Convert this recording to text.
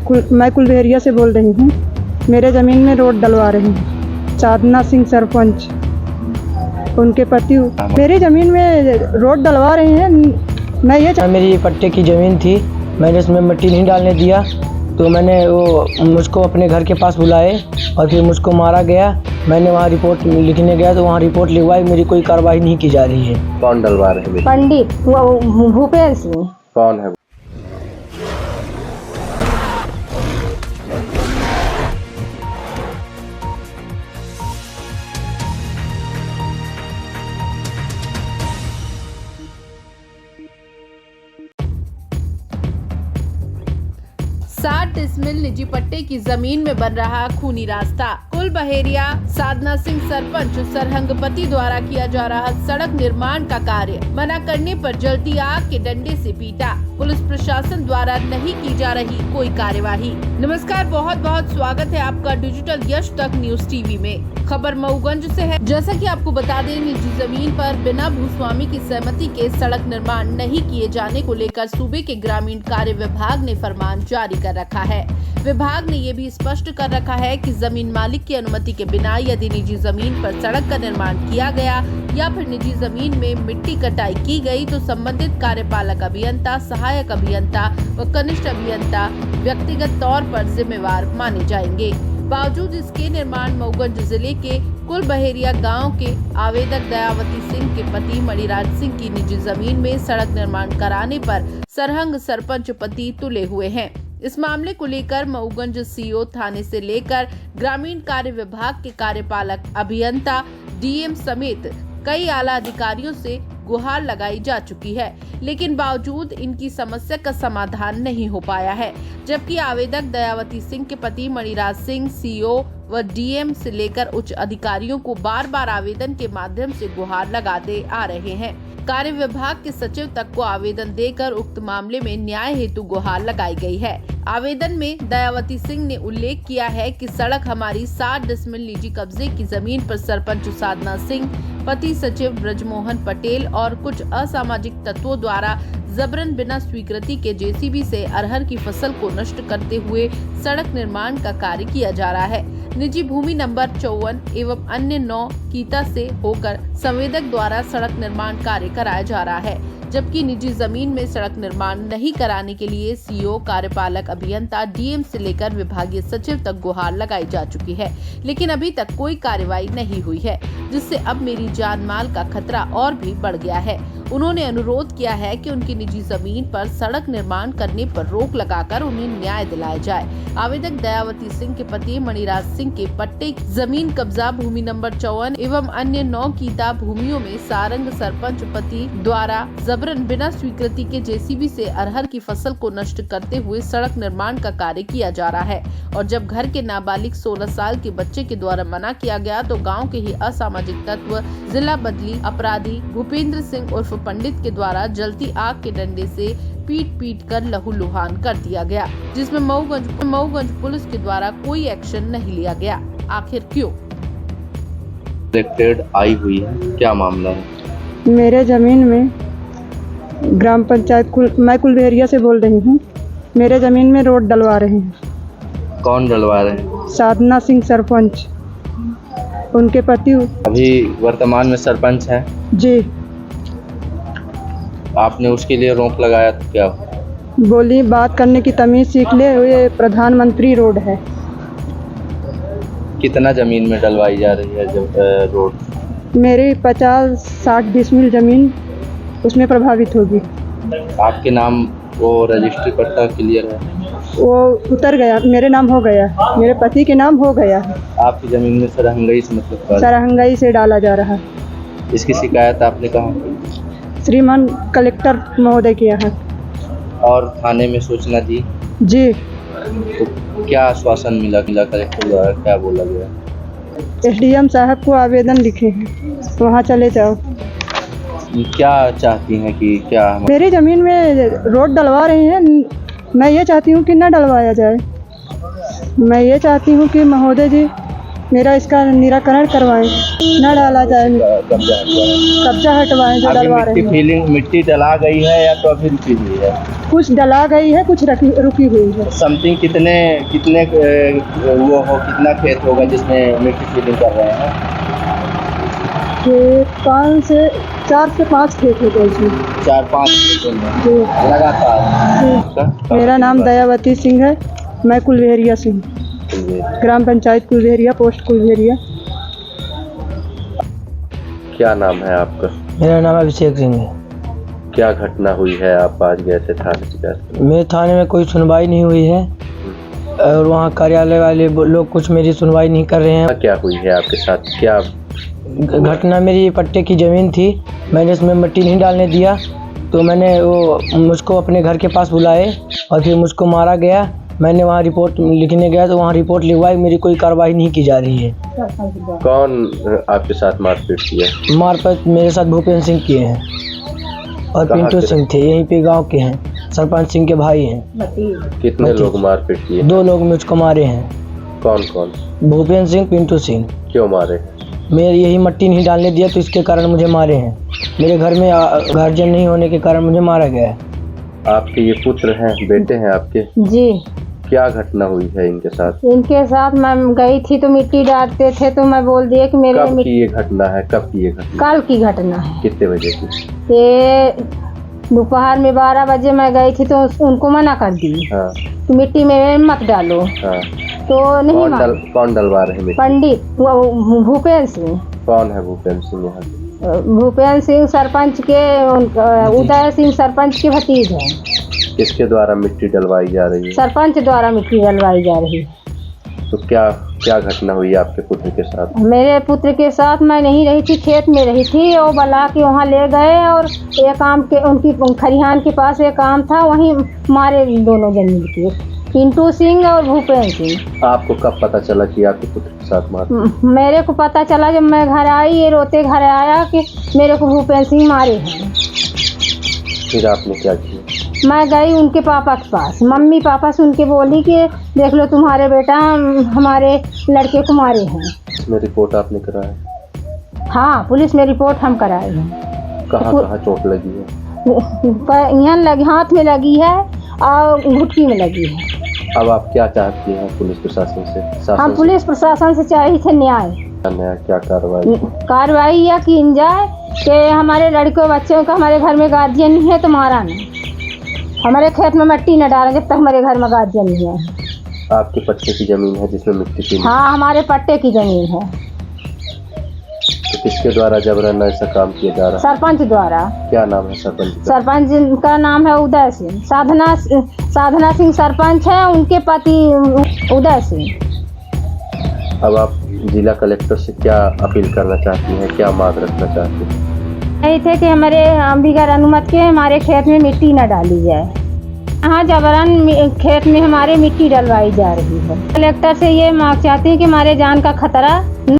मैं कुलबेहरिया से बोल रही हूँ। मेरे ज़मीन में रोड डलवा रहे हैं साधना सिंह सरपंच, उनके पति मेरी ज़मीन में रोड डलवा रहे हैं। मैं ये मेरी पट्टे की ज़मीन थी, मैंने उसमें मिट्टी नहीं डालने दिया, तो मैंने वो मुझको अपने घर के पास बुलाए और फिर मुझको मारा गया। मैंने वहाँ रिपोर्ट लिखने गया तो वहाँ रिपोर्ट लिखवाई, मेरी कोई कार्रवाई नहीं की जा रही है। कौन डलवा रहे हैं? पंडित वो भूपेंद्र सिंह। कौन है? साठ डिसमिल निजी पट्टे की जमीन में बन रहा खूनी रास्ता। कुलबहेरिया साधना सिंह सरपंच सरहंगपति द्वारा किया जा रहा सड़क निर्माण का कार्य मना करने पर जलती आग के डंडे से पीटा। पुलिस प्रशासन द्वारा नहीं की जा रही कोई कार्यवाही। नमस्कार, बहुत बहुत स्वागत है आपका डिजिटल यश तक न्यूज टीवी में। खबर मऊगंज से है। जैसा कि आपको बता दें, निजी जमीन पर बिना भूस्वामी की सहमति के सड़क निर्माण नहीं किए जाने को लेकर सूबे के ग्रामीण कार्य विभाग ने फरमान जारी कर रखा है। विभाग ने ये भी स्पष्ट कर रखा है कि जमीन मालिक की अनुमति के बिना यदि निजी जमीन पर सड़क का निर्माण किया गया या फिर निजी जमीन में मिट्टी कटाई की गई तो संबंधित कार्यपालक अभियंता, सहायक अभियंता व कनिष्ठ अभियंता व्यक्तिगत तौर पर जिम्मेवार माने जाएंगे। बावजूद इसके निर्माण मऊगंज जिले के कुलबहेरिया गांव के आवेदक दयावती सिंह के पति मणिराज सिंह की निजी जमीन में सड़क निर्माण कराने पर सरहंग सरपंच पति तुले हुए हैं। इस मामले को लेकर मऊगंज सीओ थाने से लेकर ग्रामीण कार्य विभाग के कार्यपालक अभियंता, डीएम समेत कई आला अधिकारियों से गुहार लगाई जा चुकी है, लेकिन बावजूद इनकी समस्या का समाधान नहीं हो पाया है। जबकि आवेदक दयावती सिंह के पति मणिराज सिंह सीओ व डीएम से लेकर उच्च अधिकारियों को बार बार आवेदन के माध्यम से गुहार लगाते आ रहे हैं। कार्य विभाग के सचिव तक को आवेदन देकर उक्त मामले में न्याय हेतु गुहार लगाई गई है। आवेदन में दयावती सिंह ने उल्लेख किया है कि सड़क हमारी 60 डिसमिल निजी कब्जे की जमीन पर सरपंच साधना सिंह, पति सचिव ब्रजमोहन पटेल और कुछ असामाजिक तत्वों द्वारा जबरन बिना स्वीकृति के जेसीबी से अरहर की फसल को नष्ट करते हुए सड़क निर्माण का कार्य किया जा रहा है। निजी भूमि नंबर 54 एवं अन्य 9 कीता से होकर संवेदक द्वारा सड़क निर्माण कार्य कराया जा रहा है, जबकि निजी जमीन में सड़क निर्माण नहीं कराने के लिए सीओ, कार्यपालक अभियंता, डीएम से लेकर विभागीय सचिव तक गुहार लगाई जा चुकी है, लेकिन अभी तक कोई कार्रवाई नहीं हुई है, जिससे अब मेरी जान माल का खतरा और भी बढ़ गया है। उन्होंने अनुरोध किया है कि उनकी निजी जमीन पर सड़क निर्माण करने पर रोक लगाकर उन्हें न्याय दिलाया जाए। आवेदक दयावती सिंह के पति मणिराज सिंह के पट्टे जमीन कब्जा भूमि नंबर 54 एवं अन्य 9 कीता भूमियों में सारंग सरपंच पति द्वारा जबरन बिना स्वीकृति के जेसीबी से अरहर की फसल को नष्ट करते हुए सड़क निर्माण का कार्य किया जा रहा है। और जब घर के नाबालिग 16 साल के बच्चे के द्वारा मना किया गया तो गाँव के ही असामाजिक तत्व जिला बदली अपराधी भूपेंद्र सिंह उर्फ पंडित के द्वारा जलती आग के डंडे से पीट कर लहूलुहान कर दिया गया, जिसमें मऊगंज पुलिस के द्वारा कोई एक्शन नहीं लिया गया। आखिर क्यों? कलेक्टेड आई हुई है, क्या मामला है? मेरे ज़मीन में ग्राम पंचायत मैं कुलबेहरिया से बोल रही हूँ। मेरे ज़मीन में रोड डलवा रहे हैं। कौन डलवा रहे हैं? साधना सिंह सरपंच, उनके पति अभी वर्तमान में सरपंच हैं जी। आपने उसके लिए रोक लगाया तो क्या? बोली बात करने की तमीज़ सीख ले, ये प्रधानमंत्री रोड है। कितना जमीन में डलवाई जा रही है जब रोड? मेरी 50-60 डिसमिल ज़मीन उसमें प्रभावित होगी। आपके नाम वो रजिस्ट्री पट्टा क्लियर है? वो उतर गया, मेरे नाम हो गया, मेरे पति के नाम हो गया है। आपकी जमीन में सरहंगई से मतलब सरहंगई से डाला जा रहा है। इसकी शिकायत आपने कहाँ की? श्रीमान कलेक्टर महोदय के यहाँ। और थाने में सूचना दी? जी। तो क्या आश्वासन मिला कलेक्टर द्वारा, क्या बोला गया? एसडीएम साहब को आवेदन लिखे हैं, वहाँ चले जाओ। क्या चाहती हैं कि क्या? मेरी ज़मीन में रोड डलवा रहे हैं, मैं ये चाहती हूँ कि न डलवाया जाए। मैं ये चाहती हूँ कि महोदय जी मेरा इसका निराकरण करवाएं, न डाला जाए, कब्जा हुआ। कब्जा हटवाएं जो अभी डलवा रहे हैं। मिट्टी डला गई है या तो अभी रुकी हुई है? कुछ डला गई है, कुछ रुकी हुई है। समथिंग कितने कितने कितना खेत होगा जिसमें मिट्टी फिलिंग कर रहे हैं? ये 4 से 5 खेत हो गए इसमें। 4-5 खेतों में जी। लगातार। मेरा नाम दयावती सिंह है, मैं कुलबेहरिया से हूँ, ग्राम पंचायत कुलबेहरिया, पोस्ट कुलबेहरिया। क्या नाम है आपका? मेरा नाम अभिषेक सिंह है। क्या घटना हुई है? आप आज गए थे थाने शिकायत? मेरे थाने में कोई सुनवाई नहीं हुई है और वहाँ कार्यालय वाले लोग कुछ मेरी सुनवाई नहीं कर रहे हैं। क्या हुई है आपके साथ? क्या घटना, मेरी पट्टे की ज़मीन थी, मैंने इसमें मिट्टी नहीं डालने दिया, तो मैंने वो मुझको अपने घर के पास बुलाए और फिर मुझको मारा गया। मैंने वहाँ रिपोर्ट लिखने गया तो वहाँ रिपोर्ट लिखवाई, मेरी कोई कार्रवाई नहीं की जा रही है। कौन आपके साथ मारपीट किया? मारपीट मेरे साथ भूपेंद्र सिंह किए हैं और कहाँ पिंटू के? सिंह थे, यहीं पे गांव के हैं, सरपंच सिंह के भाई हैं। कितने लोग मारपीट किए? 2 लोग मुझको मारे हैं। कौन कौन? भूपेंद्र सिंह, पिंटू सिंह। क्यों मारे? मेरे यही मिट्टी नहीं डालने दिया तो इसके कारण मुझे मारे हैं। मेरे घर में गार्जियन नहीं होने के कारण मुझे मारा गया है। आपके ये पुत्र हैं, बेटे हैं आपके? जी। क्या घटना हुई है इनके साथ? इनके साथ मैं गई थी तो मिट्टी डालते थे तो मैं बोल दिया कि मेरे कब की ये घटना है? कब की ये घटना? कल की घटना है। कितने बजे की? ये दोपहर में 12 बजे मैं गई थी तो उनको मना कर दी हाँ कि मिट्टी में मत डालो, हाँ। तो नहीं माने। कौन डलवा रहे हैं मिट्टी? पंडित वो भूपेंद्र सिंह। कौन है भूपेंद्र सिंह यहाँ के? भूपेंद्र सिंह सरपंच के, उदय सिंह सरपंच के भतीज है। किसके द्वारा मिट्टी डलवाई जा रही है? सरपंच द्वारा मिट्टी डलवाई जा रही है। तो क्या क्या घटना हुई आपके पुत्र के साथ? मेरे पुत्र के साथ मैं नहीं रही थी, खेत में रही थी। वो बला के वहाँ ले गए और एक आम के उनकी खरिहान के पास एक आम था, वहीं मारे दोनों जमीन के, पिंटू सिंह और भूपेंद्र सिंह। आपको कब पता चला कि आपके पुत्र के साथ मार? मेरे को पता चला जब मैं घर आई, ये रोते घर आया कि मेरे को भूपेंद्र सिंह मारे हैं। फिर आपने क्या किया? मैं गई उनके पापा के पास, मम्मी पापा सुन के बोली कि देख लो तुम्हारे बेटा हमारे लड़के को मारे हैं। इसमें रिपोर्ट आपने कराया? हाँ, पुलिस में रिपोर्ट हम कराए हैं। कहाँ कहाँ चोट लगी है? यहाँ लगी, हाथ में लगी है और घुटकी में लगी है। अब आप क्या चाहती हैं पुलिस प्रशासन से? हम पुलिस प्रशासन से चाहिए थे न्याय। क्या कार्रवाई यह की जाए कि हमारे लड़कों बच्चों का, हमारे घर में गार्जियन नहीं है तो मारा नहीं, हमारे खेत में मिट्टी न डालें जब तक हमारे घर में गार्जियन नहीं है। आपके पट्टे की जमीन है जिसमें मिट्टी की? हाँ, हमारे पट्टे की जमीन है। तो किसके द्वारा जबरन ऐसा काम किया जा रहा है? सरपंच द्वारा। क्या नाम है सरपंच का? सरपंच का नाम है उदय सिंह। साधना सिंह सरपंच है, उनके पति उदय सिंह। अब आप जिला कलेक्टर से क्या अपील करना चाहती हैं, क्या मांग रखना चाहती हैं? यही थे कि हमारे बगैर अनुमति के हमारे खेत में मिट्टी न डाली जाए। हाँ, जबरन खेत में हमारे मिट्टी डलवाई जा रही है। कलेक्टर से ये मांग चाहती है कि हमारे जान का खतरा